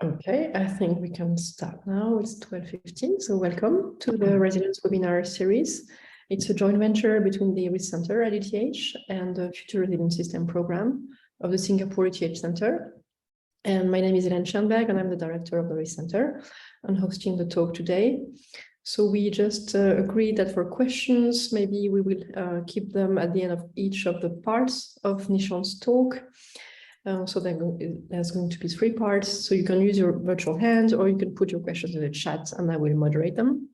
Okay, I think we can start now. It's 12:15, so welcome to the Resilience webinar series. It's a joint venture between the ETH Center at ETH and the Future Resilience System program of the Singapore ETH Center. And my name is Hélène Schoenberg, and I'm the director of the ETH Center and hosting the talk today. So we just agreed that for questions, maybe we will keep them at the end of each of the parts of Nishan's talk. So there's going to be 3 parts. So you can use your virtual hand or you can put your questions in the chat and I will moderate them.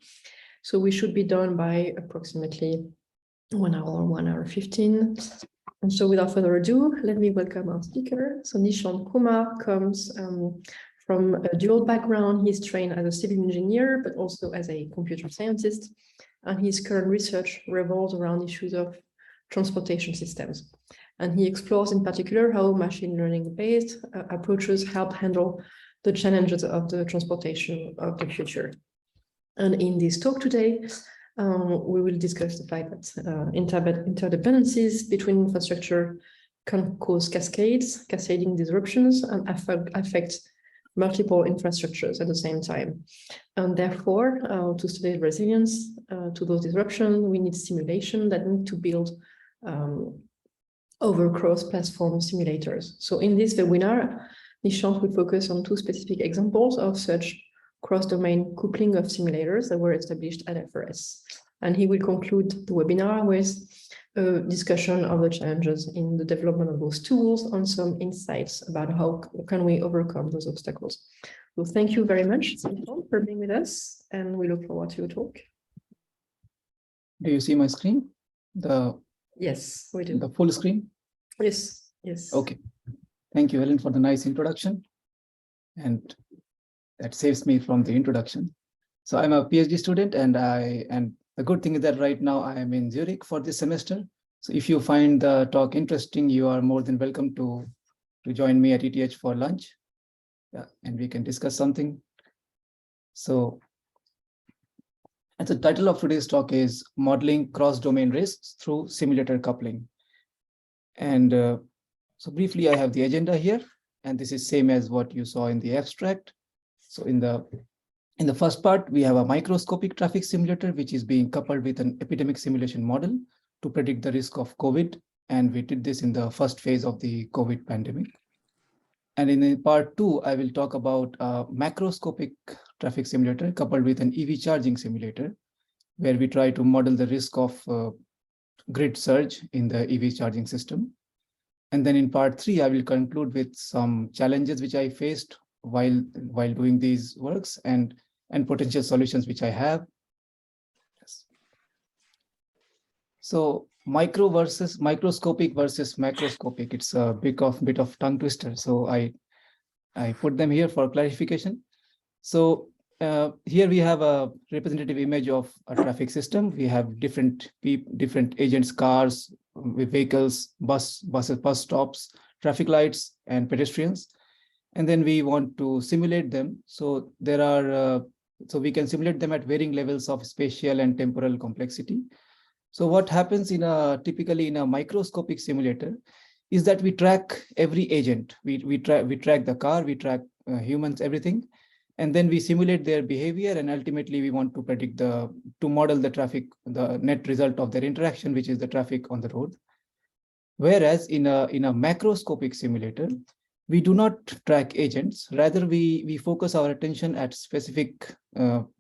So we should be done by approximately 1 hour, 1 hour 15. And so without further ado, let me welcome our speaker. So Nishan Kumar comes from a dual background. He's trained as a civil engineer, but also as a computer scientist. And his current research revolves around issues of transportation systems. And he explores in particular how machine learning-based approaches help handle the challenges of the transportation of the future. And in this talk today, we will discuss the fact that interdependencies between infrastructure can cause cascading disruptions and affect multiple infrastructures at the same time. And therefore, to study resilience to those disruptions, we need simulation that need to build over cross-platform simulators. So in this webinar, Nishant will focus on 2 specific examples of such cross-domain coupling of simulators that were established at FRS. And he will conclude the webinar with a discussion of the challenges in the development of those tools and some insights about how can we overcome those obstacles. So thank you very much, Nishant, for being with us, and we look forward to your talk. Do you see my screen? Yes, we do. The full screen? Yes, yes. Okay. Thank you, Helen, for the nice introduction. And that saves me from the introduction. So I'm a PhD student, and the good thing is that right now I am in Zurich for this semester. So if you find the talk interesting, you are more than welcome to join me at ETH for lunch. Yeah, and we can discuss something. So, and the title of today's talk is Modeling Cross-Domain Risks Through Simulator Coupling. And so briefly, I have the agenda here, and this is same as what you saw in the abstract. So in the first part, we have a microscopic traffic simulator, which is being coupled with an epidemic simulation model to predict the risk of COVID. And we did this in the first phase of the COVID pandemic. And in part 2, I will talk about a macroscopic traffic simulator coupled with an EV charging simulator, where we try to model the risk of grid surge in the EV charging system. And then in part 3, I will conclude with some challenges which I faced while doing these works and potential solutions which I have. Yes. So microscopic versus macroscopic, it's a bit of tongue twister. So I put them here for clarification. So here we have a representative image of a traffic system. We have different agents, cars, vehicles, bus stops, traffic lights, and pedestrians. And then we want to simulate them. So so we can simulate them at varying levels of spatial and temporal complexity. So what happens typically in a microscopic simulator is that we track every agent. We track the car, we track humans, everything. And then we simulate their behavior, and ultimately we want to predict to model the traffic, the net result of their interaction, which is the traffic on the road. Whereas in a macroscopic simulator, we do not track agents. Rather, we focus our attention at specific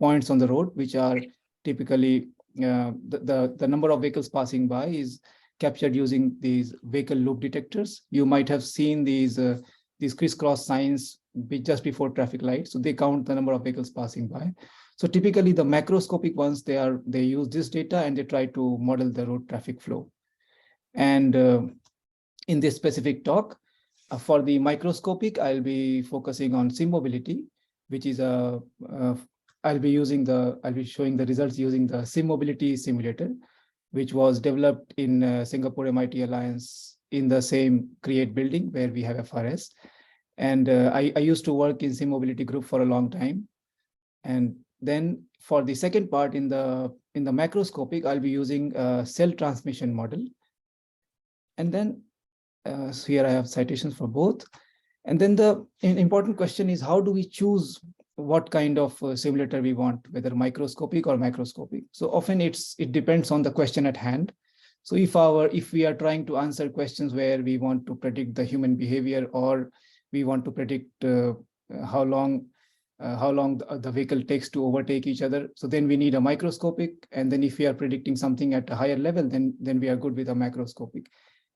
points on the road, which are typically the number of vehicles passing by is captured using these vehicle loop detectors. You might have seen these crisscross signs just before traffic lights. So they count the number of vehicles passing by. So typically the macroscopic ones, they use this data and they try to model the road traffic flow. And in this specific talk, for the microscopic, I'll be focusing on SimMobility, which is I'll be showing the results using the SimMobility simulator, which was developed in Singapore MIT Alliance in the same CREATE building where we have FRS. And I used to work in SimMobility group for a long time. And then for the second part in the macroscopic, I'll be using a cell transmission model. And then so here I have citations for both. And then the important question is, how do we choose what kind of simulator we want, whether microscopic or macroscopic? So often it depends on the question at hand. So if we are trying to answer questions where we want to predict the human behavior, or we want to predict how long the vehicle takes to overtake each other, so then we need a microscopic. And then if we are predicting something at a higher level, then we are good with a macroscopic.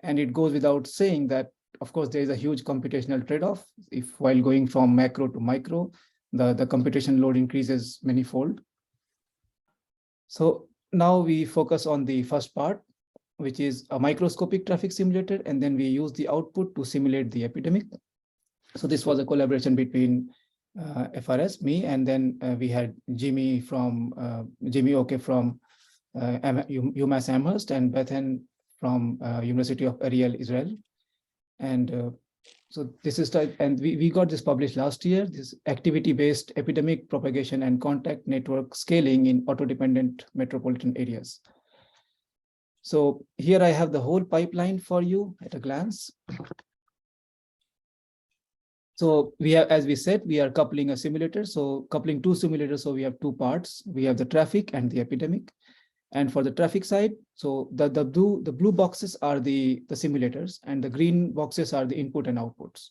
And it goes without saying that, of course, there is a huge computational trade-off. If while going from macro to micro, the computation load increases manifold. So now we focus on the first part, which is a microscopic traffic simulator, and then we use the output to simulate the epidemic. So this was a collaboration between FRS, me, and then we had Jimmy Oke from UMass Amherst, and Bethan from University of Ariel, Israel. And so this is, and we got this published last year, this activity-based epidemic propagation and contact network scaling in auto-dependent metropolitan areas. So here I have the whole pipeline for you at a glance. So we have, as we said, we are coupling a simulator. So coupling two simulators, so we have two parts. We have the traffic and the epidemic. And for the traffic side, so the blue boxes are the simulators, and the green boxes are the input and outputs.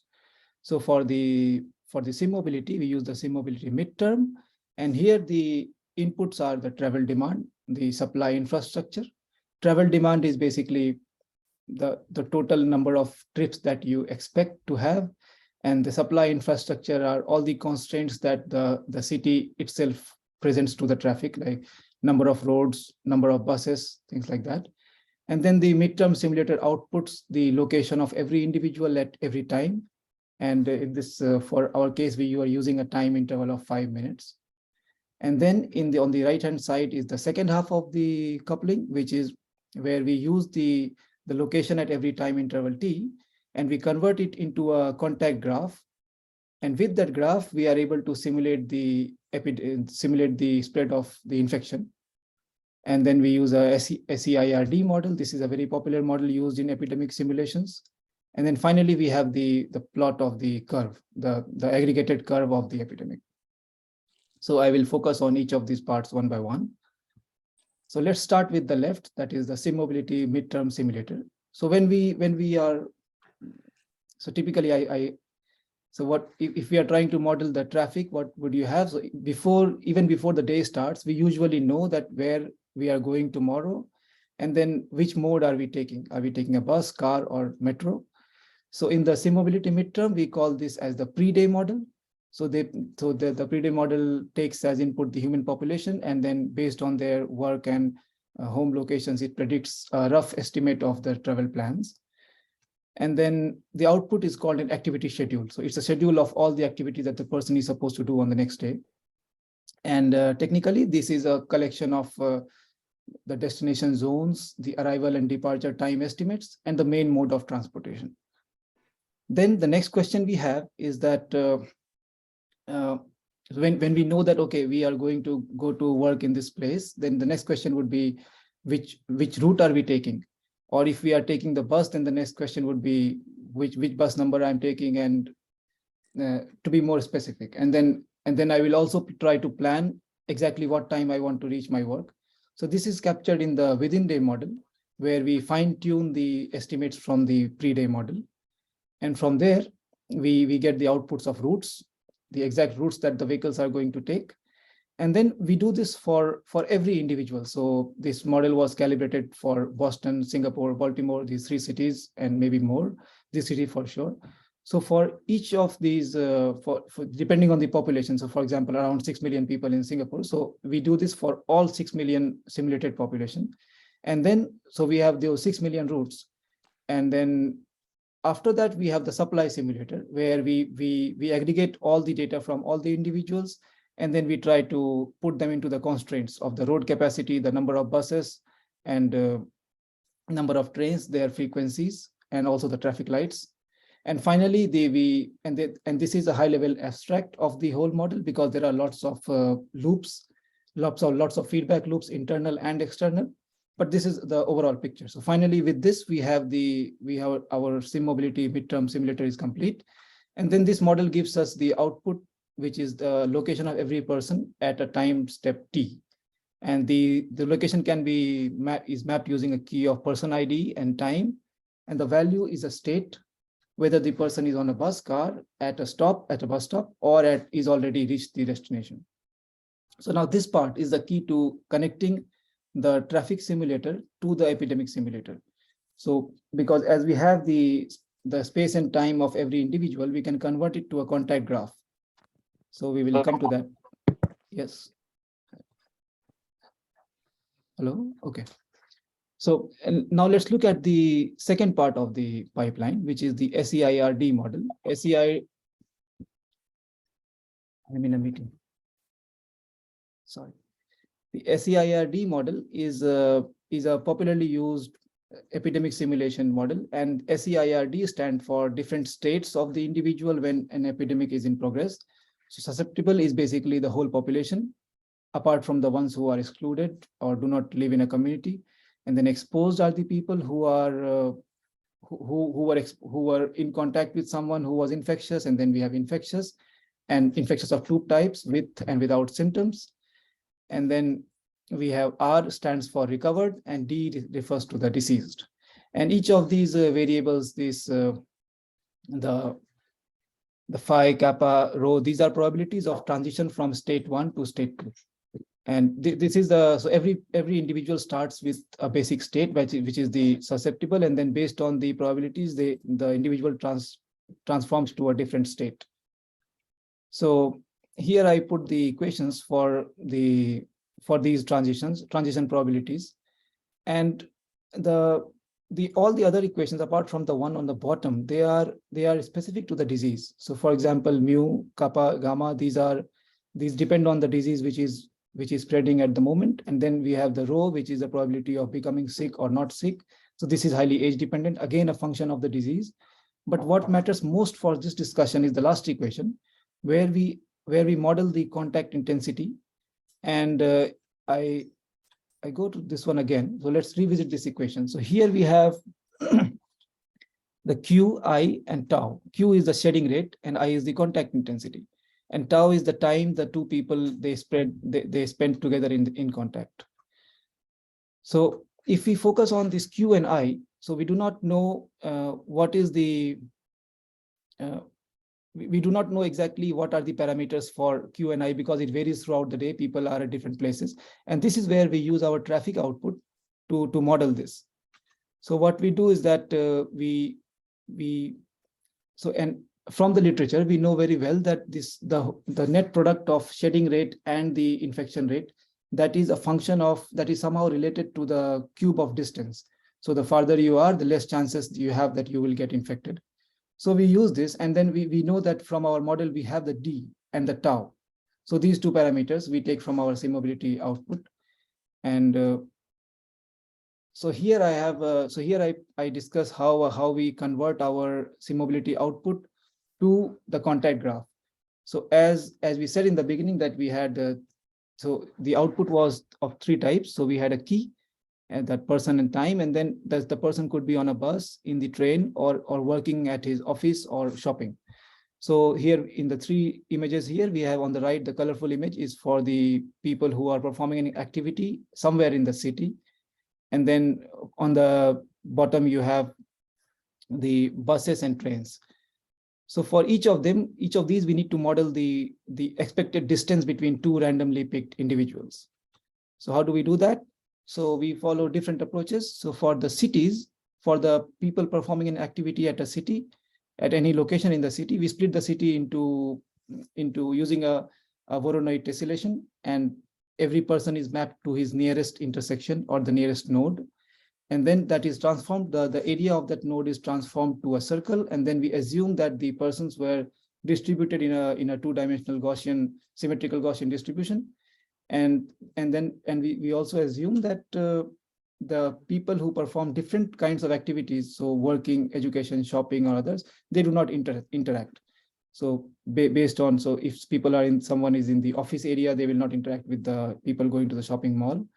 So for the sim mobility, we use the sim mobility midterm. And here the inputs are the travel demand, the supply infrastructure. Travel demand is basically the total number of trips that you expect to have. And the supply infrastructure are all the constraints that the city itself presents to the traffic, like number of roads, number of buses, things like that. And then the midterm simulator outputs the location of every individual at every time. And in this, for our case, we are using a time interval of 5 minutes. And then on the right-hand side is the second half of the coupling, which is where we use the location at every time interval t, and we convert it into a contact graph. And with that graph, we are able to simulate the spread of the infection. And then we use a SEIRD model. This is a very popular model used in epidemic simulations. And then finally, we have the plot of the curve, the aggregated curve of the epidemic. So I will focus on each of these parts one by one. So let's start with the left, that is the sim mobility midterm simulator. So when we are, so typically so what if we are trying to model the traffic, what would you have? So even before the day starts, we usually know that where we are going tomorrow, and then which mode are we taking? Are we taking a bus, car, or metro? So in the sim mobility midterm, we call this as the pre-day model. So the pre-day model takes as input the human population, and then based on their work and home locations, it predicts a rough estimate of the travel plans. And then the output is called an activity schedule. So it's a schedule of all the activities that the person is supposed to do on the next day. And technically, this is a collection of the destination zones, the arrival and departure time estimates, and the main mode of transportation. Then the next question we have is that when we know that, okay, we are going to go to work in this place, then the next question would be, which route are we taking? Or if we are taking the bus, then the next question would be which bus number I'm taking, and to be more specific. And then I will also try to plan exactly what time I want to reach my work. So this is captured in the within day model, where we fine tune the estimates from the pre-day model. And from there, we get the outputs of routes, the exact routes that the vehicles are going to take. And then we do this for every individual. So this model was calibrated for Boston, Singapore, Baltimore, these three cities, and maybe more, this city for sure. So for each of these, for depending on the population, so for example, around 6 million people in Singapore. So we do this for all 6 million simulated population. And then, so we have those 6 million routes. And then after that, we have the supply simulator, where we aggregate all the data from all the individuals, and then we try to put them into the constraints of the road capacity, the number of buses, and number of trains, their frequencies, and also the traffic lights. And finally, this is a high-level abstract of the whole model, because there are lots of loops, lots of feedback loops, internal and external. But this is the overall picture. So finally, with this, we have our sim mobility midterm simulator is complete. And then this model gives us the output, which is the location of every person at a time step t. And the location can be mapped using a key of person ID and time. And the value is a state, whether the person is on a bus car, at a bus stop, or is already reached the destination. So now this part is the key to connecting the traffic simulator to the epidemic simulator. So because as we have the space and time of every individual, we can convert it to a contact graph. So we will come to that. Yes. Hello. Okay. So and now let's look at the second part of the pipeline, which is the SEIRD model. I'm in a meeting. Sorry. The SEIRD model is a popularly used epidemic simulation model, and SEIRD stand for different states of the individual when an epidemic is in progress. So susceptible is basically the whole population, apart from the ones who are excluded or do not live in a community. And then exposed are the people who are who were in contact with someone who was infectious, and then we have infectious and infectious of two types, with and without symptoms. And then we have R stands for recovered, and D refers to the deceased. And each of these variables, the phi, kappa, rho, these are probabilities of transition from state 1 to state 2. And this is so every individual starts with a basic state, which is the susceptible, and then based on the probabilities, the individual transforms to a different state. So here I put the equations for these transition probabilities, and all the other equations apart from the one on the bottom, they are specific to the disease. So for example, mu, kappa, gamma, these depend on the disease which is spreading at the moment. And then we have the rho, which is the probability of becoming sick or not sick. So this is highly age dependent, again a function of the disease. But what matters most for this discussion is the last equation, where we model the contact intensity. And I go to this one again. So let's revisit this equation. So here we have the Q, I, and tau. Q is the shedding rate, and I is the contact intensity. And tau is the time the two people they spend together in contact. So if we focus on this Q and I, so we do not know what is the we do not know exactly what are the parameters for Q and I, because it varies throughout the day. People are at different places, and this is where we use our traffic output to model this. So what we do is that and from the literature, we know very well that the net product of shedding rate and the infection rate, that is a function of, that is somehow related to the cube of distance. So the farther you are, the less chances you have that you will get infected. So we use this, and then we know that from our model, we have the D and the tau. So these two parameters we take from our SimMobility output. And so here I have, I discuss how we convert our SimMobility output to the contact graph. So as we said in the beginning that we had, so the output was of three types. So we had a key, and that person and time, and then the person could be on a bus, in the train, or working at his office or shopping. So here in the three images here, we have on the right, the colorful image is for the people who are performing an activity somewhere in the city. And then on the bottom, you have the buses and trains. So for each of these, we need to model the expected distance between two randomly picked individuals. So how do we do that? So we follow different approaches. So for the cities, for the people performing an activity at a city, at any location in the city, we split the city into using a Voronoi tessellation, and every person is mapped to his nearest intersection or the nearest node. And then that is transformed, the area of that node is transformed to a circle, and then we assume that the persons were distributed in a two-dimensional Gaussian, symmetrical Gaussian distribution. And we also assume that the people who perform different kinds of activities, so working, education, shopping, or others, they do not interact. So based on, so if someone is in the office area, they will not interact with the people going to the shopping mall.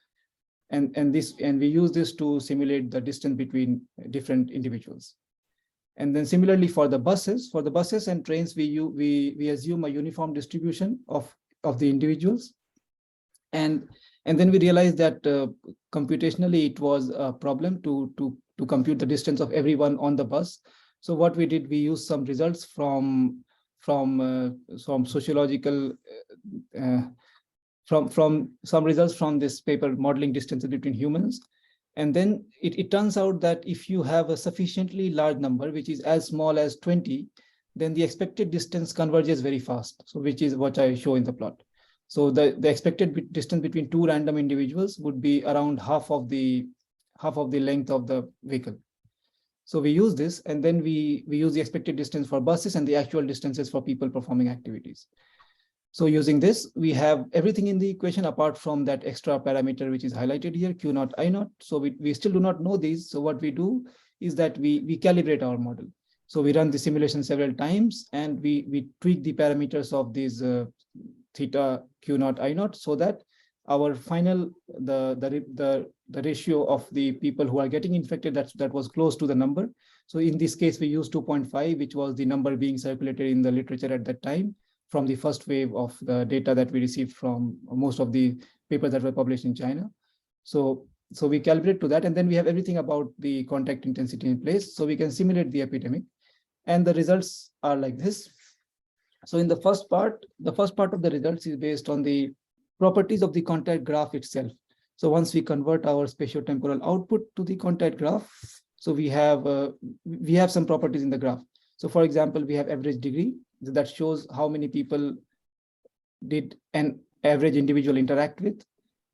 And we use this to simulate the distance between different individuals. And then similarly for the buses and trains, we assume a uniform distribution of the individuals. And then we realized that computationally it was a problem to compute the distance of everyone on the bus. So what we did, we used some results from sociological from some results from this paper, modeling distances between humans. And then it turns out that if you have a sufficiently large number, which is as small as 20, then the expected distance converges very fast. So which is what I show in the plot. So the expected distance between two random individuals would be around half of the length of the vehicle. So we use this, and then we use the expected distance for buses and the actual distances for people performing activities. So using this, we have everything in the equation apart from that extra parameter, which is highlighted here, Q naught, I naught. So we still do not know these. So what we do is that we calibrate our model. So we run the simulation several times, and we tweak the parameters of these theta, Q naught, I naught, so that our final, the ratio of the people who are getting infected, that was close to the number. So in this case, we used 2.5, which was the number being circulated in the literature at that time, from the first wave of the data that we received from most of the papers that were published in China. So we calibrate to that, and then we have everything about the contact intensity in place, so we can simulate the epidemic. And the results are like this. So in the first part of the results is based on the properties of the contact graph itself. So once we convert our spatiotemporal output to the contact graph, so we have some properties in the graph. So for example, we have average degree that shows how many people did an average individual interact with.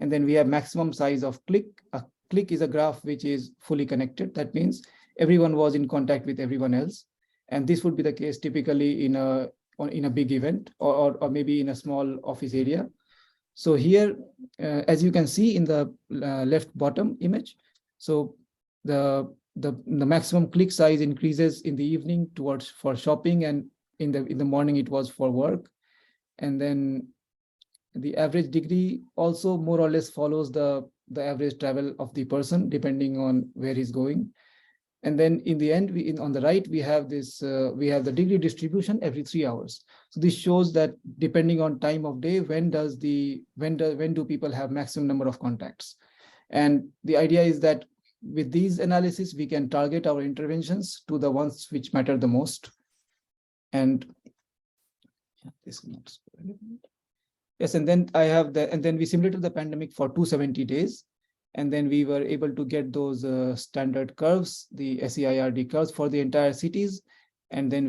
And then we have maximum size of click. A click is a graph which is fully connected. That means everyone was in contact with everyone else. And this would be the case typically in a big event, or maybe in a small office area. So here, as you can see in the left bottom image, so the maximum click size increases in the evening for shopping, and in the morning it was for work. And then the average degree also more or less follows the average travel of the person, depending on where he's going. And then in the end, on the right, we have this, we have the degree distribution every 3 hours. So this shows that depending on time of day, when do people have maximum number of contacts? And the idea is that with these analysis, we can target our interventions to the ones which matter the most. And this is not relevant. Yes, and then then we simulated the pandemic for 270 days. And then we were able to get those standard curves, the SEIRD curves for the entire cities. And then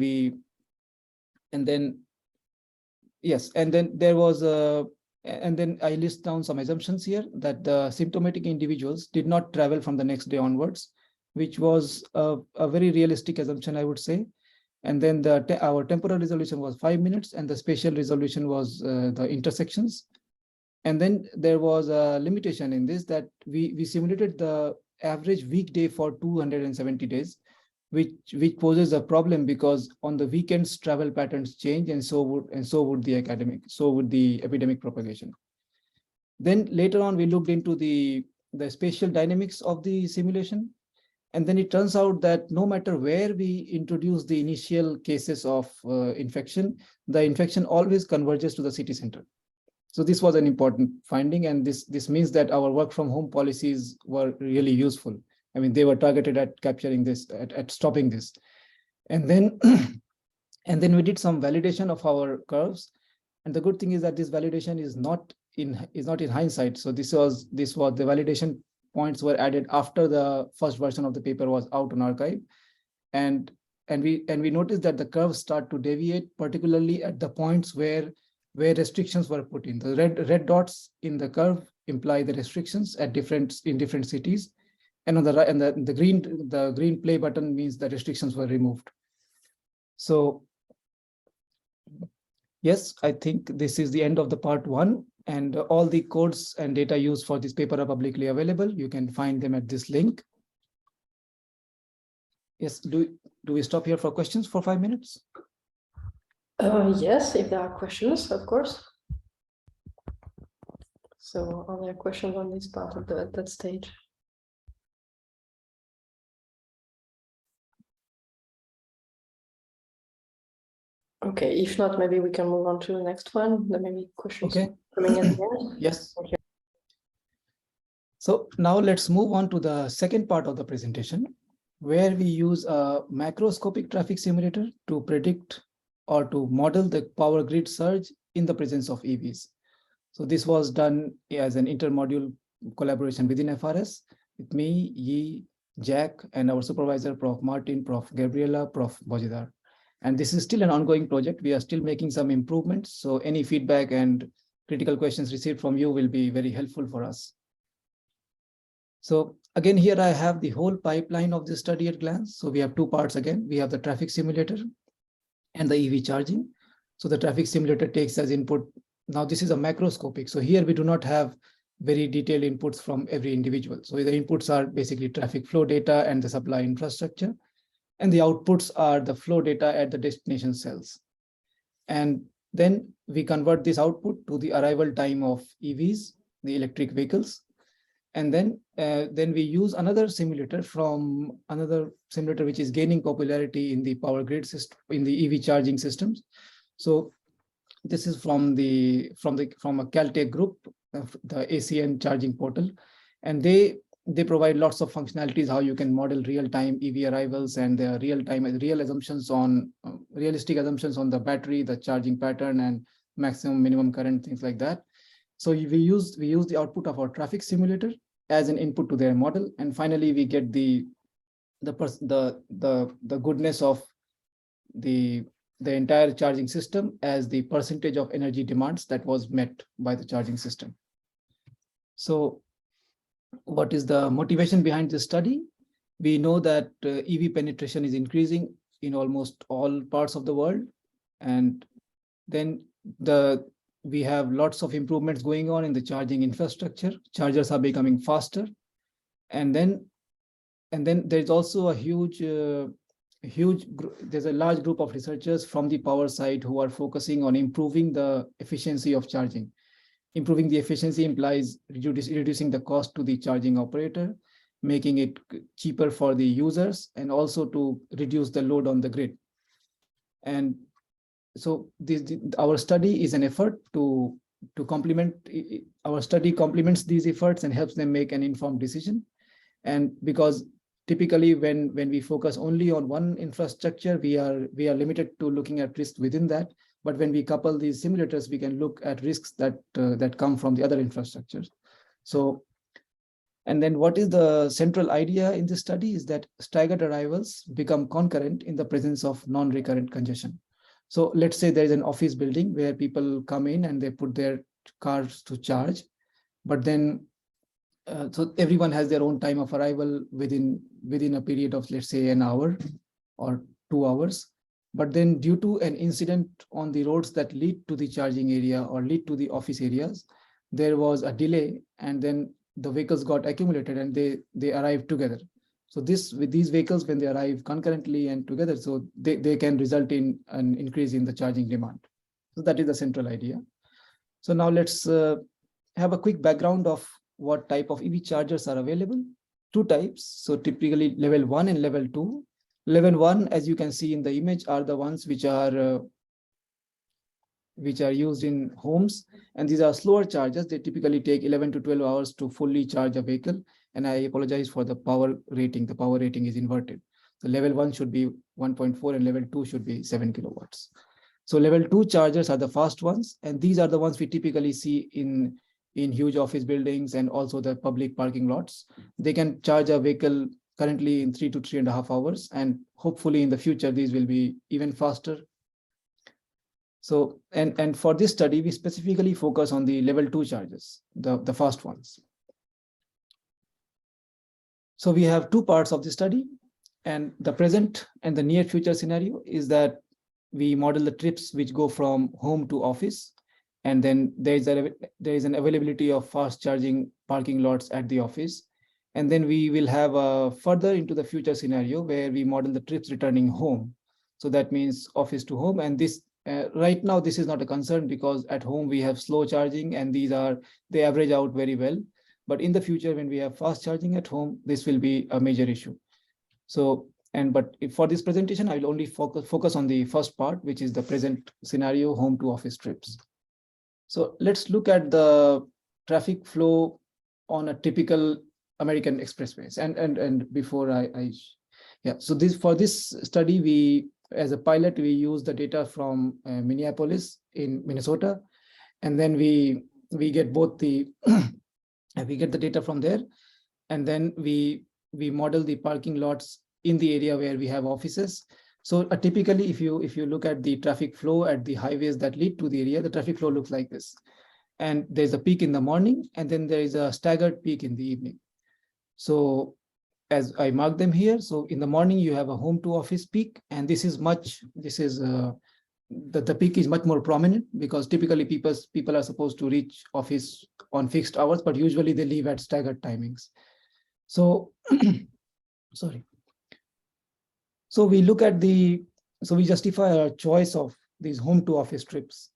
there was and then I list down some assumptions here, that the symptomatic individuals did not travel from the next day onwards, which was a very realistic assumption, I would say. And then our temporal resolution was 5 minutes, and the spatial resolution was the intersections. And then there was a limitation in this, that we simulated the average weekday for 270 days, which poses a problem, because on the weekends travel patterns change, and so would the epidemic propagation. Then later on, we looked into the spatial dynamics of the simulation. And then it turns out that no matter where we introduce the initial cases of infection, the infection always converges to the city center. So this was an important finding, and this means that our work from home policies were really useful. I mean, they were targeted at capturing this, at stopping this. And then we did some validation of our curves. And the good thing is that this validation is not in hindsight. So this was the validation points were added after the first version of the paper was out on arXiv. And we noticed that the curves start to deviate, particularly at the points where restrictions were put in. The red dots in the curve imply the restrictions in different cities, and on the right, and the green play button means the restrictions were removed. So yes, I think this is the end of the part 1, and all the codes and data used for this paper are publicly available. You can find them at this link. Yes, do we stop here for questions for 5 minutes? Yes, if there are questions, of course. So are there questions on this part of that stage? Okay, if not, maybe we can move on to the next one. There may be questions coming at the end. Yes. Okay. So now let's move on to the second part of the presentation, where we use a macroscopic traffic simulator to predict or to model the power grid surge in the presence of EVs. So this was done as an intermodule collaboration within FRS with me, Yi, Jack, and our supervisor, Prof. Martin, Prof. Gabriela, Prof. Bojidar. And this is still an ongoing project. We are still making some improvements. So any feedback and critical questions received from you will be very helpful for us. So again, here I have the whole pipeline of this study at glance. So we have two parts again. We have the traffic simulator and the EV charging. So the traffic simulator takes as input. Now this is a macroscopic. So here we do not have very detailed inputs from every individual. So the inputs are basically traffic flow data and the supply infrastructure. And the outputs are the flow data at the destination cells. And then we convert this output to the arrival time of EVs, the electric vehicles. And then we use another simulator which is gaining popularity in the power grid system, in the EV charging systems. So this is from a Caltech group, the ACN charging portal, and they provide lots of functionalities how you can model real-time EV arrivals and the realistic assumptions on the battery, the charging pattern, and maximum minimum current, things like that. So we use the output of our traffic simulator as an input to their model, and finally we get the goodness of the entire charging system as the percentage of energy demands that was met by the charging system. So what is the motivation behind this study? We know that EV penetration is increasing in almost all parts of the world, and then we have lots of improvements going on in the charging infrastructure. Chargers are becoming faster, and then there's also there's a large group of researchers from the power side who are focusing on improving the efficiency of charging. Improving the efficiency implies reducing the cost to the charging operator, making it cheaper for the users, and also to reduce the load on the grid. And so our study is an effort to complement. Our study complements these efforts and helps them make an informed decision. And because typically when we focus only on one infrastructure, we are limited to looking at risks within that. But when we couple these simulators, we can look at risks that come from the other infrastructures. So, and then what is the central idea in this study is that staggered arrivals become concurrent in the presence of non-recurrent congestion. So let's say there is an office building where people come in and they put their cars to charge, but then so everyone has their own time of arrival within a period of, let's say, an hour or 2 hours. But then due to an incident on the roads that lead to the charging area or lead to the office areas, there was a delay, and then the vehicles got accumulated and they arrived together. So with these vehicles, when they arrive concurrently and together, so they can result in an increase in the charging demand. So that is the central idea. So now let's have a quick background of what type of EV chargers are available. Two types. So typically level 1 and level 2. Level 1, as you can see in the image, are the ones which are used in homes, and these are slower chargers. They typically take 11 to 12 hours to fully charge a vehicle. And I apologize for the power rating. The power rating is inverted. So level 1 should be 1.4 and level 2 should be 7 kilowatts. So level 2 chargers are the fast ones, and these are the ones we typically see in huge office buildings and also the public parking lots. They can charge a vehicle currently in 3 to 3.5 hours, and hopefully in the future these will be even faster. So and for this study we specifically focus on the level 2 chargers, the fast ones. So we have two parts of the study, and the present and the near future scenario is that we model the trips which go from home to office, and then there is an availability of fast charging parking lots at the office. And then we will have further into the future scenario where we model the trips returning home. So that means office to home. And this right now, this is not a concern because at home we have slow charging and they average out very well. But in the future, when we have fast charging at home, this will be a major issue. So, But for this presentation, I will only focus on the first part, which is the present scenario, home to office trips. So let's look at the traffic flow on a typical American expressways. And before so for this study, we, as a pilot, we use the data from Minneapolis in Minnesota, and then we get both the we get the data from there, and then we model the parking lots in the area where we have offices. So typically, if you look at the traffic flow at the highways that lead to the area, the traffic flow looks like this. And there's a peak in the morning, and then there is a staggered peak in the evening. So as I mark them here, so in the morning you have a home to office peak, and the peak is much more prominent, because typically people are supposed to reach office on fixed hours, but usually they leave at staggered timings. So sorry. So we look at so we justify our choice of these home to office trips.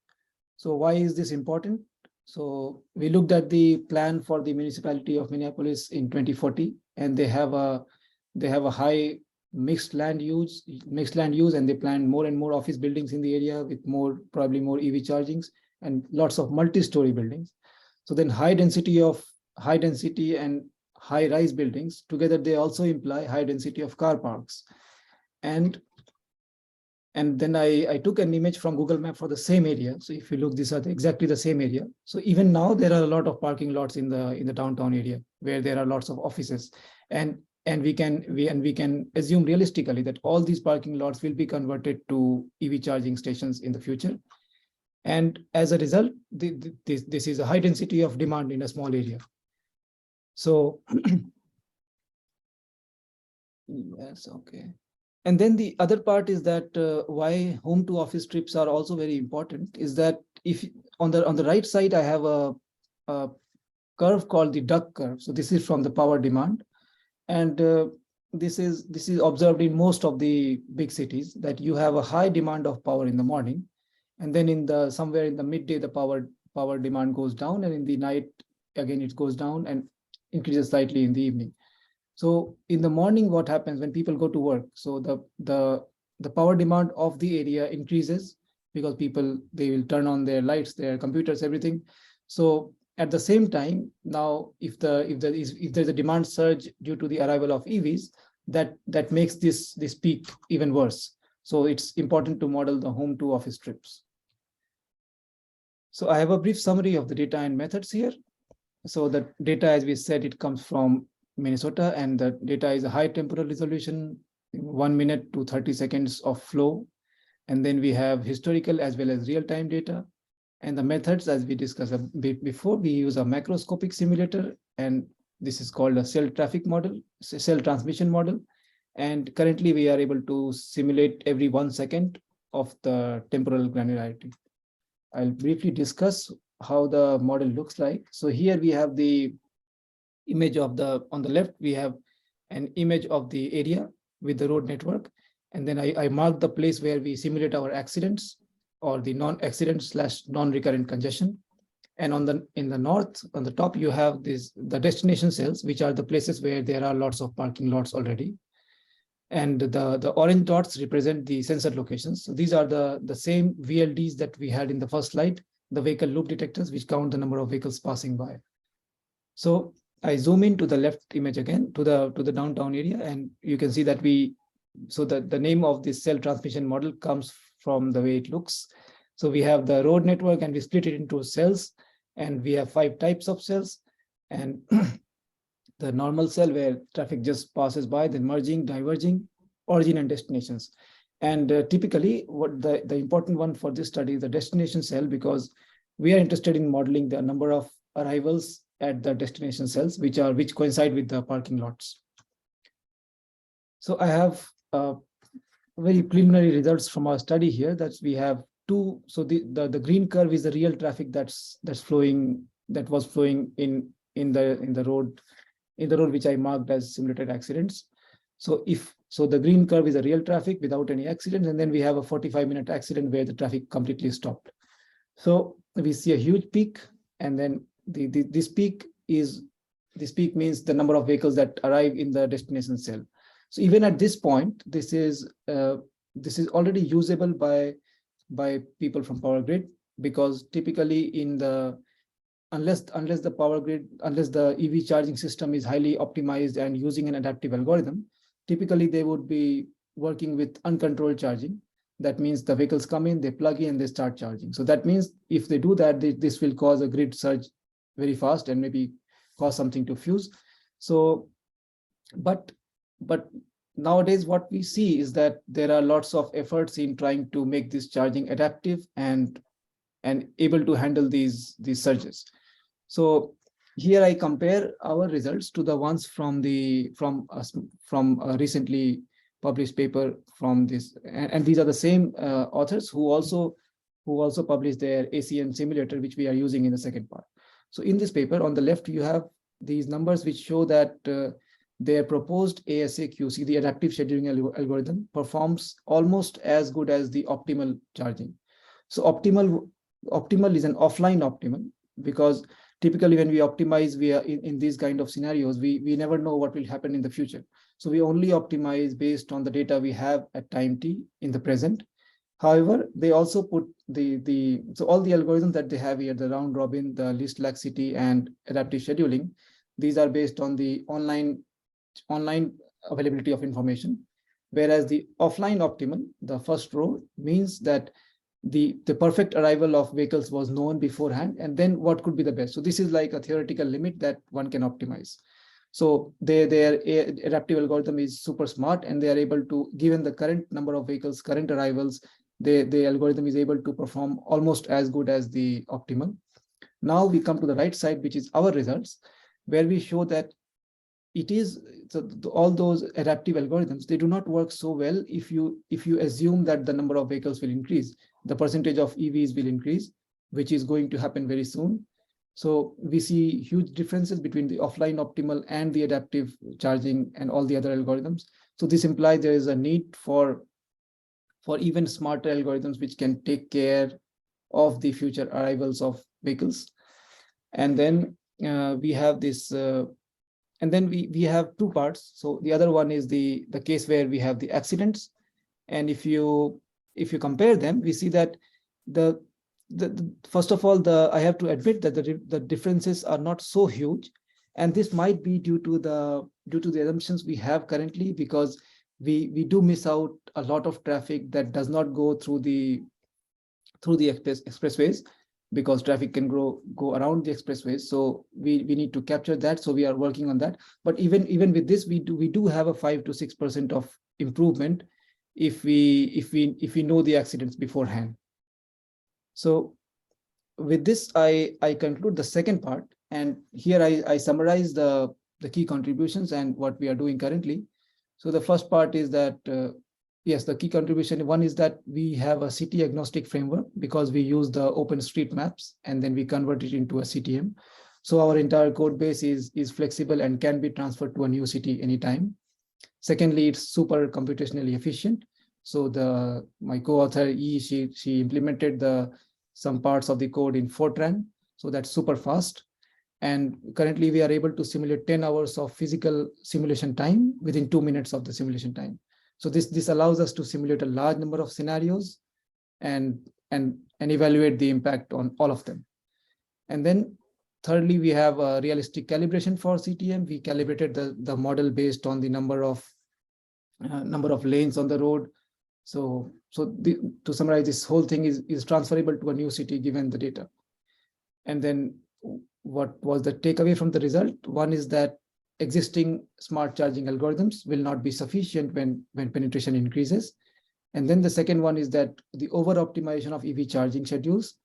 So why is this important? So we looked at the plan for the municipality of Minneapolis in 2040, and they have a high mixed land use, and they plan more and more office buildings in the area with probably more EV chargings and lots of multi-story buildings. So then high density and high rise buildings together, they also imply high density of car parks. And then I took an image from Google Map for the same area. So if you look, these are exactly the same area. So even now there are a lot of parking lots in the downtown area where there are lots of offices, and we can assume realistically that all these parking lots will be converted to EV charging stations in the future. And as a result, this is a high density of demand in a small area. So yes, okay. And then the other part is that why home to office trips are also very important is that if on the right side, I have a curve called the duck curve. So this is from the power demand. And this is observed in most of the big cities, that you have a high demand of power in the morning. And then somewhere in the midday, the power demand goes down. And in the night, again, it goes down and increases slightly in the evening. So in the morning, what happens when people go to work? So the power demand of the area increases, because they will turn on their lights, their computers, everything. So at the same time, now if there's a demand surge due to the arrival of EVs, that makes this peak even worse. So it's important to model the home to office trips. So I have a brief summary of the data and methods here. So the data, as we said, it comes from Minnesota, and the data is a high temporal resolution, 1 minute to 30 seconds of flow. And then we have historical as well as real-time data. And the methods, as we discussed a bit before, we use a macroscopic simulator, and this is called a cell transmission model. And currently we are able to simulate every 1 second of the temporal granularity. I'll briefly discuss how the model looks like. So here we have the image on the left, we have an image of the area with the road network. And then I mark the place where we simulate our accidents, or the non-accident / non-recurrent congestion. And in the north, on the top, you have the destination cells, which are the places where there are lots of parking lots already. And the orange dots represent the sensor locations. So these are the same VLDs that we had in the first slide, the vehicle loop detectors, which count the number of vehicles passing by. So I zoom into the left image again to the downtown area, and you can see that the name of this cell transmission model comes from the way it looks. So we have the road network, and we split it into cells, and we have 5 types of cells. And the normal cell, where traffic just passes by, then merging, diverging, origin, and destinations. And typically, what the important one for this study is the destination cell, because we are interested in modeling the number of arrivals at the destination cells, which coincide with the parking lots. So I have very preliminary results from our study here, that we have 2. So the green curve is the real traffic that was flowing in the road which I marked as simulated accidents. So the green curve is a real traffic without any accidents, and then we have a 45-minute accident where the traffic completely stopped. So we see a huge peak, and then this peak means the number of vehicles that arrive in the destination cell. So even at this point, this is already usable by people from power grid, because typically in the unless the EV charging system is highly optimized and using an adaptive algorithm, typically they would be working with uncontrolled charging. That means the vehicles come in, they plug in, and they start charging. So that means if they do that, this will cause a grid surge very fast and maybe cause something to fuse. So, but nowadays what we see is that there are lots of efforts in trying to make this charging adaptive and able to handle these surges. So here I compare our results to the ones from a recently published paper from this, and these are the same authors who also published their ACN simulator, which we are using in the second part. So in this paper on the left, you have these numbers which show that their proposed ASA-QC, the adaptive scheduling algorithm, performs almost as good as the optimal charging. So optimal is an offline optimal, because typically when we optimize, we are in these kind of scenarios, we never know what will happen in the future. So we only optimize based on the data we have at time t in the present. However, they also put so all the algorithms that they have here, the round robin, the least laxity, and adaptive scheduling, these are based on the online availability of information. Whereas the offline optimal, the first row, means that the perfect arrival of vehicles was known beforehand, and then what could be the best. So this is like a theoretical limit that one can optimize. So their adaptive algorithm is super smart, and they are able to, given the current number of vehicles, current arrivals, the algorithm is able to perform almost as good as the optimal. Now we come to the right side, which is our results, where we show that it is all those adaptive algorithms, they do not work so well if you assume that the number of vehicles will increase, the percentage of EVs will increase, which is going to happen very soon. So we see huge differences between the offline optimal and the adaptive charging and all the other algorithms. So this implies there is a need for even smarter algorithms which can take care of the future arrivals of vehicles. And then we have this and then we have two parts. So the other one is the case where we have the accidents, and if you compare them, we see that the first of all, I have to admit that the differences are not so huge, and this might be due to the assumptions we have currently, because we do miss out a lot of traffic that does not go through the expressways, because traffic can go around the expressways. So we need to capture that. So we are working on that. But even with this, we do have a 5 to 6% of improvement if we know the accidents beforehand. So with this, I conclude the second part, and here I summarize the key contributions and what we are doing currently. So the first part is that yes, the key contribution one is that we have a city agnostic framework, because we use the open street maps and then we convert it into a CTM. So our entire code base is flexible and can be transferred to a new city anytime. Secondly, it's super computationally efficient. So my co-author she implemented some parts of the code in Fortran, so that's super fast. And currently we are able to simulate 10 hours of physical simulation time within 2 minutes of the simulation time. So this allows us to simulate a large number of scenarios and evaluate the impact on all of them. And then thirdly, we have a realistic calibration for CTM. We calibrated the model based on the number of lanes on the road. So to summarize, this whole thing is transferable to a new city given the data. And then what was the takeaway from the result? One is that existing smart charging algorithms will not be sufficient when penetration increases. And then the second one is that the over-optimization of EV charging schedules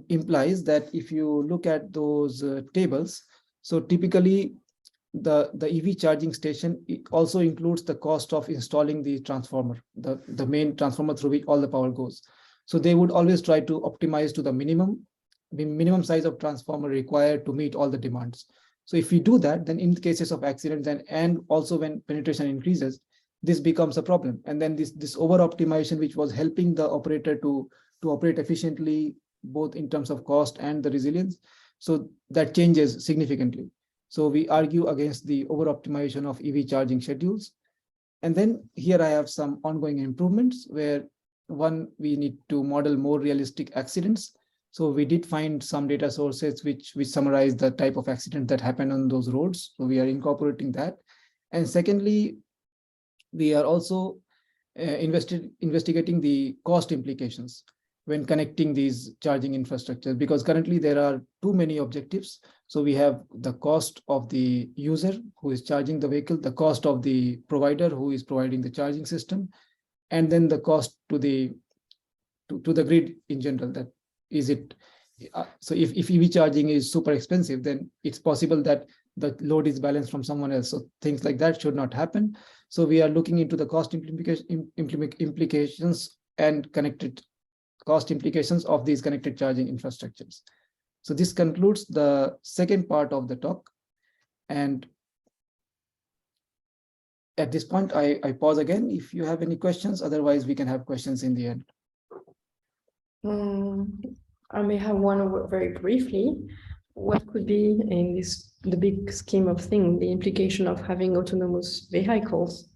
implies that if you look at those tables, so typically the EV charging station also includes the cost of installing the transformer, the main transformer through which all the power goes. So they would always try to optimize to the minimum size of transformer required to meet all the demands. So if we do that, then in cases of accidents and also when penetration increases, this becomes a problem. And then this over optimization, which was helping the operator to operate efficiently, both in terms of cost and the resilience, so that changes significantly. So we argue against the over optimization of EV charging schedules. And then here I have some ongoing improvements where one, we need to model more realistic accidents. So we did find some data sources which summarize the type of accident that happened on those roads. So we are incorporating that. And secondly, we are also investigating the cost implications when connecting these charging infrastructures, because currently there are too many objectives. So we have the cost of the user who is charging the vehicle, the cost of the provider who is providing the charging system, and then the cost to the grid in general. That is it. So if EV charging is super expensive, then it's possible that the load is balanced from someone else. So things like that should not happen. So we are looking into the cost implications and connected cost implications of these connected charging infrastructures. So this concludes the second part of the talk. And at this point, I pause again if you have any questions. Otherwise, we can have questions in the end. I may have one very briefly. What could be in the big scheme of things, the implication of having autonomous vehicles?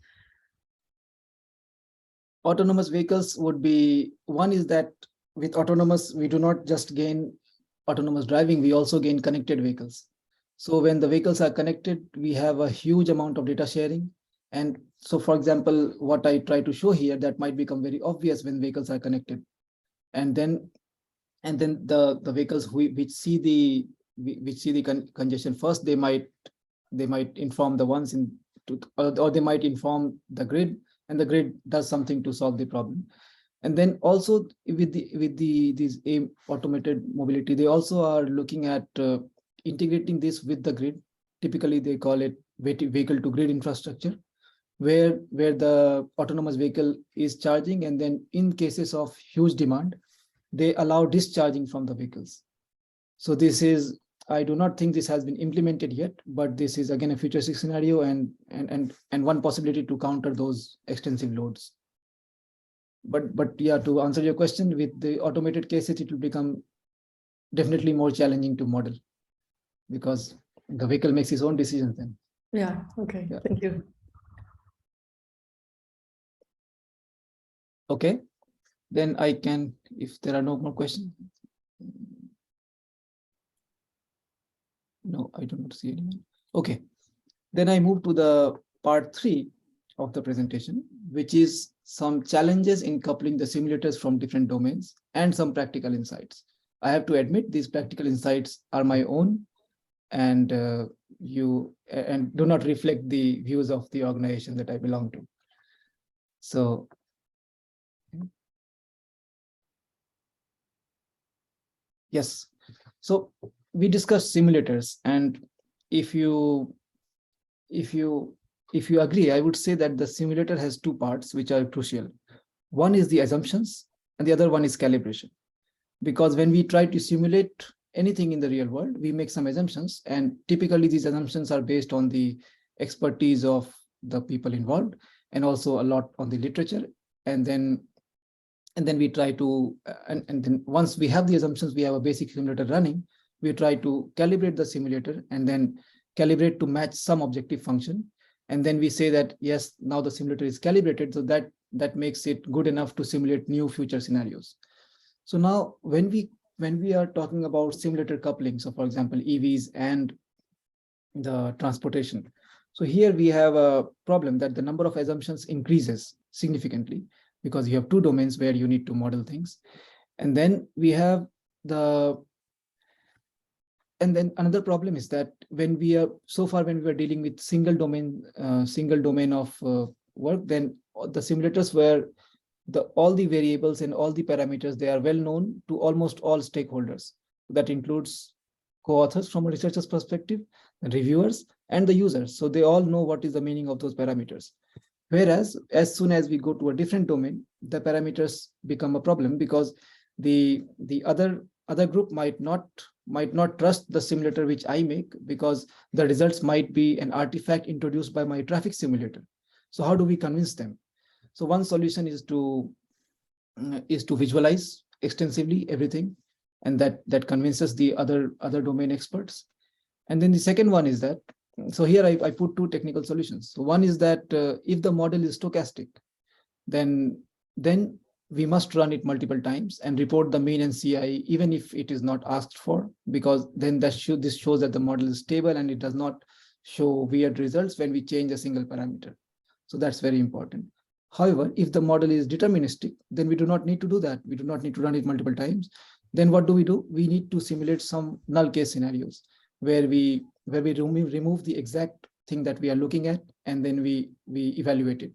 Autonomous vehicles would be, one is that with autonomous, we do not just gain autonomous driving, we also gain connected vehicles. So when the vehicles are connected, we have a huge amount of data sharing. And so, for example, what I try to show here, that might become very obvious when vehicles are connected. And then the vehicles which see the congestion first, they might inform the ones or they might inform the grid, and the grid does something to solve the problem. And then also with these automated mobility, they also are looking at integrating this with the grid. Typically, they call it vehicle to grid infrastructure, where the autonomous vehicle is charging, and then in cases of huge demand, they allow discharging from the vehicles. So this is, I do not think this has been implemented yet, but this is again a futuristic scenario and one possibility to counter those extensive loads. But yeah, to answer your question, with the automated cases, it will become definitely more challenging to model because the vehicle makes its own decisions then. Yeah, okay, yeah. Thank you. Okay, then I can, if there are no more questions. No, I do not see anyone. Okay, then I move to the part 3 of the presentation, which is some challenges in coupling the simulators from different domains and some practical insights. I have to admit these practical insights are my own and do not reflect the views of the organization that I belong to. So yes, so we discussed simulators, and if you agree, I would say that the simulator has two parts which are crucial. One is the assumptions and the other one is calibration. Because when we try to simulate anything in the real world, we make some assumptions, and typically these assumptions are based on the expertise of the people involved and also a lot on the literature. And then we try to, and then once we have the assumptions, we have a basic simulator running, we try to calibrate the simulator and then calibrate to match some objective function. And then we say that, yes, now the simulator is calibrated, so that makes it good enough to simulate new future scenarios. So now when we are talking about simulator coupling, so for example, EVs and the transportation. So here we have a problem that the number of assumptions increases significantly because you have two domains where you need to model things. And then we have and then another problem is that when we are dealing with single domain of work, then the simulators where all the variables and all the parameters, they are well known to almost all stakeholders. That includes co-authors from a researcher's perspective, the reviewers, and the users. So they all know what is the meaning of those parameters. Whereas as soon as we go to a different domain, the parameters become a problem because the other group might not trust the simulator which I make because the results might be an artifact introduced by my traffic simulator. So how do we convince them? So one solution is to visualize extensively everything, and that convinces the other domain experts. And then the second one is that so here I put two technical solutions. So one is that if the model is stochastic, then we must run it multiple times and report the mean and CI, even if it is not asked for, because then this shows that the model is stable and it does not show weird results when we change a single parameter. So that's very important. However, if the model is deterministic, then we do not need to do that. We do not need to run it multiple times. Then what do? We need to simulate some null case scenarios where we remove the exact thing that we are looking at, and then we evaluate it.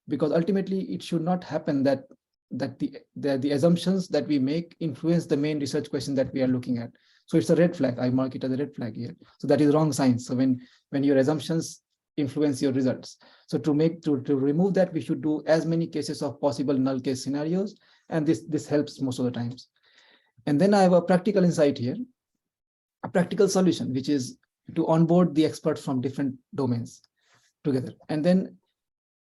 Because ultimately it should not happen that the assumptions that we make influence the main research question that we are looking at. So it's a red flag. I mark it as a red flag here. So that is wrong science. So when your assumptions influence your results, so to remove that, we should do as many cases of possible null case scenarios, and this helps most of the times. And then I have a practical insight here, a practical solution, which is to onboard the experts from different domains together. And then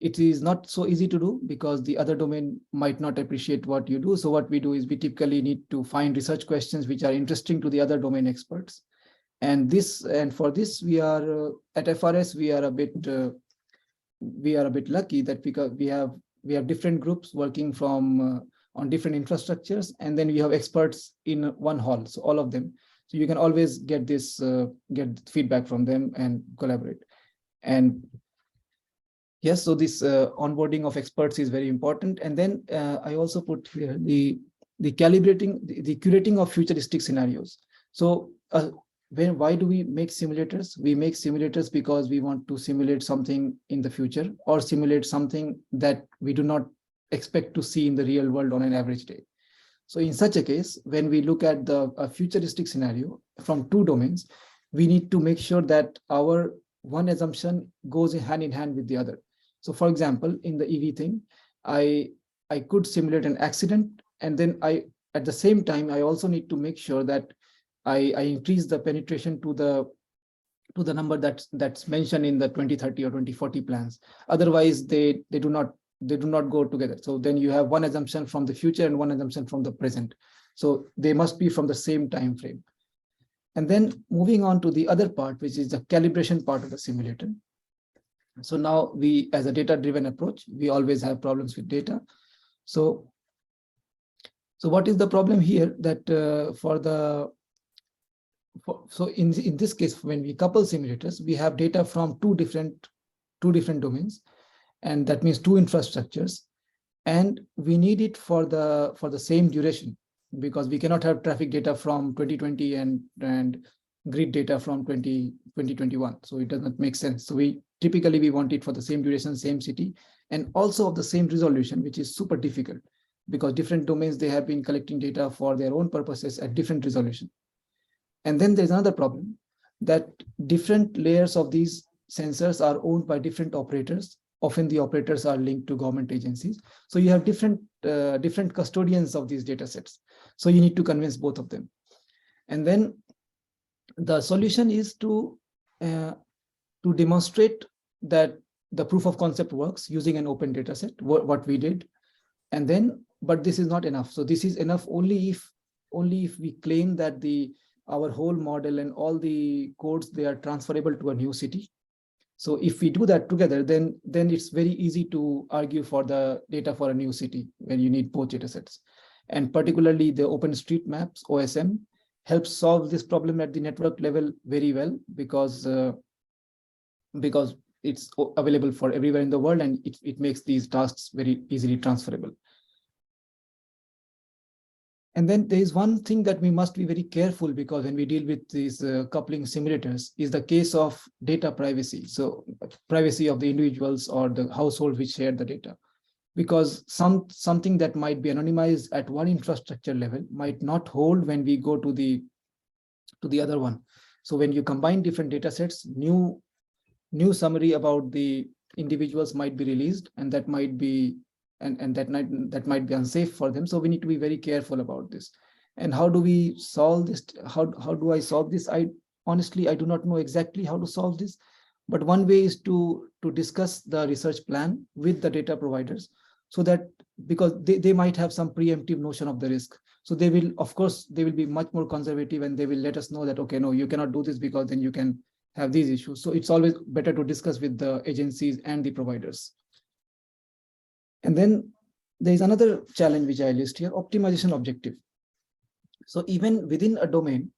it is not so easy to do because the other domain might not appreciate what you do. So what we do is we typically need to find research questions which are interesting to the other domain experts. And for this, we are at FRS, we are a bit lucky that because we have different groups working from on different infrastructures, and then we have experts in one hall, so all of them. So you can always get get feedback from them and collaborate. And yes, so this onboarding of experts is very important. And then I also put here the curating of futuristic scenarios. So why do we make simulators? We make simulators because we want to simulate something in the future, or simulate something that we do not expect to see in the real world on an average day. So in such a case, when we look at a futuristic scenario from two domains, we need to make sure that our one assumption goes hand in hand with the other. So for example, in the EV thing, I could simulate an accident, and then at the same time, I also need to make sure that I increase the penetration to the number that's mentioned in the 2030 or 2040 plans. Otherwise, they do not go together. So then you have one assumption from the future and one assumption from the present. So they must be from the same time frame. And then moving on to the other part, which is the calibration part of the simulator. So now as a data-driven approach, we always have problems with data. So what is the problem here? That so in this case, when we couple simulators, we have data from two different domains, and that means two infrastructures, and we need it for the same duration, because we cannot have traffic data from 2020 and grid data from 2021. So it does not make sense. So we want it for the same duration, same city, and also of the same resolution, which is super difficult because different domains, they have been collecting data for their own purposes at different resolution. And then there's another problem, that different layers of these sensors are owned by different operators. Often the operators are linked to government agencies. So you have different custodians of these data sets. So you need to convince both of them. And then the solution is to demonstrate that the proof of concept works using an open data set, what we did. And then, but this is not enough. So this is enough only if we claim that our whole model and all the codes, they are transferable to a new city. So if we do that together, then it's very easy to argue for the data for a new city when you need both data sets. And particularly the OpenStreetMaps, OSM, helps solve this problem at the network level very well, because it's available for everywhere in the world, and it makes these tasks very easily transferable. And then there is one thing that we must be very careful, because when we deal with these coupling simulators, is the case of data privacy. So privacy of the individuals or the household which share the data, because something that might be anonymized at one infrastructure level might not hold when we go to the other one. So when you combine different data sets, new summary about the individuals might be released, and that might be that might be unsafe for them. So we need to be very careful about this. And how do we solve this? How do I solve this? Honestly, I do not know exactly how to solve this, but one way is to discuss the research plan with the data providers, so that, because they might have some preemptive notion of the risk. So they will, of course, they will be much more conservative, and they will let us know that, okay, no, you cannot do this, because then you can have these issues. So it's always better to discuss with the agencies and the providers. And then there is another challenge which I list here, optimization objective. So even within a domain,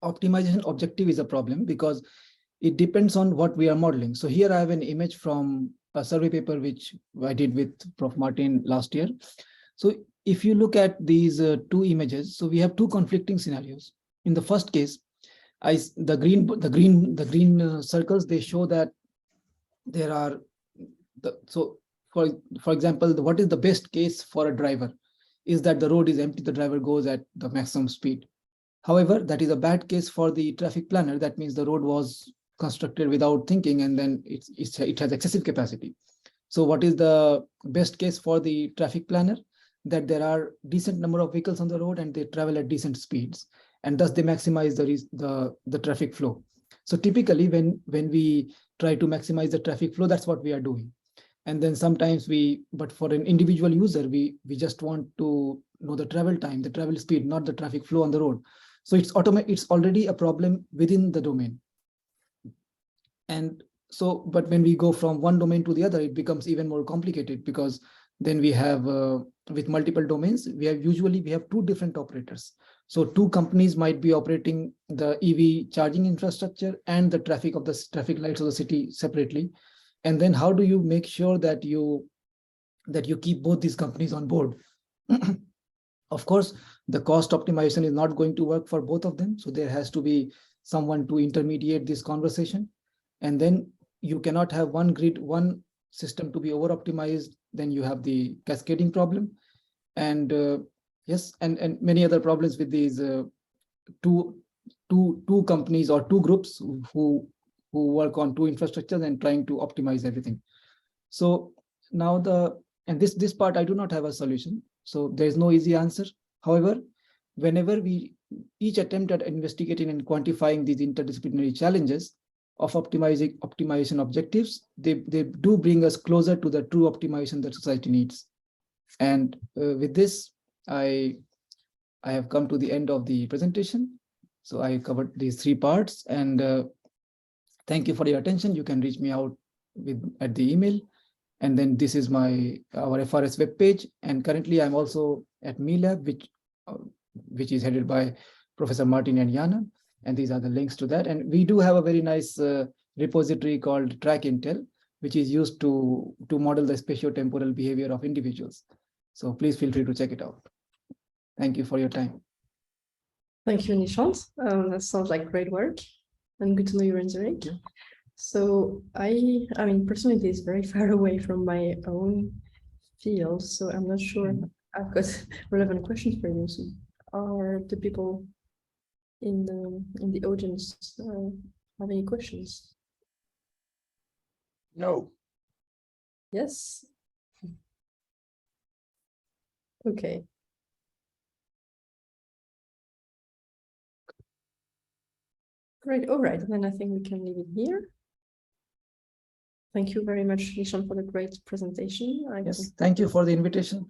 optimization objective is a problem because it depends on what we are modeling. So here I have an image from a survey paper which I did with Prof. Martin last year. So if you look at these two images, so we have two conflicting scenarios. In the first case, the green circles, they show that there are for example, what is the best case for a driver is that the road is empty, the driver goes at the maximum speed. However, that is a bad case for the traffic planner. That means the road was constructed without thinking, and then it has excessive capacity. So what is the best case for the traffic planner? That there are decent number of vehicles on the road and they travel at decent speeds, and thus they maximize the traffic flow. So typically when we try to maximize the traffic flow, that's what we are doing. And then sometimes but for an individual user, we just want to know the travel time, the travel speed, not the traffic flow on the road. So it's already a problem within the domain. And so, but when we go from one domain to the other, it becomes even more complicated, because then we have with multiple domains, we have two different operators. So two companies might be operating the EV charging infrastructure and the traffic lights of the city separately. And then how do you make sure that you keep both these companies on board? Of course, the cost optimization is not going to work for both of them. So there has to be someone to intermediate this conversation. And then you cannot have one grid, one system to be over optimized. Then you have the cascading problem. And yes, and many other problems with these two companies or two groups who work on two infrastructures and trying to optimize everything. So now this part I do not have a solution. So there is no easy answer. However, whenever we each attempt at investigating and quantifying these interdisciplinary challenges of optimization objectives, they do bring us closer to the true optimization that society needs. And with this, I have come to the end of the presentation. So I covered these three parts, and thank you for your attention. You can reach me out at the email. And then this is our FRS webpage. And currently I'm also at MeLab, which is headed by Professor Martin and Jana. And these are the links to that. And we do have a very nice repository called Track Intel, which is used to model the spatiotemporal behavior of individuals. So please feel free to check it out. Thank you for your time. Thank you, Nishant. That sounds like great work, and good to know you're in Zurich. Yeah. So I mean, personally, this is very far away from my own field, so I'm not sure I've got relevant questions for you. So are the people in the audience have any questions? No. Yes. Okay. Great. All right. Then I think we can leave it here. Thank you very much, Nishant, for the great presentation. Yes. Thank you for the invitation.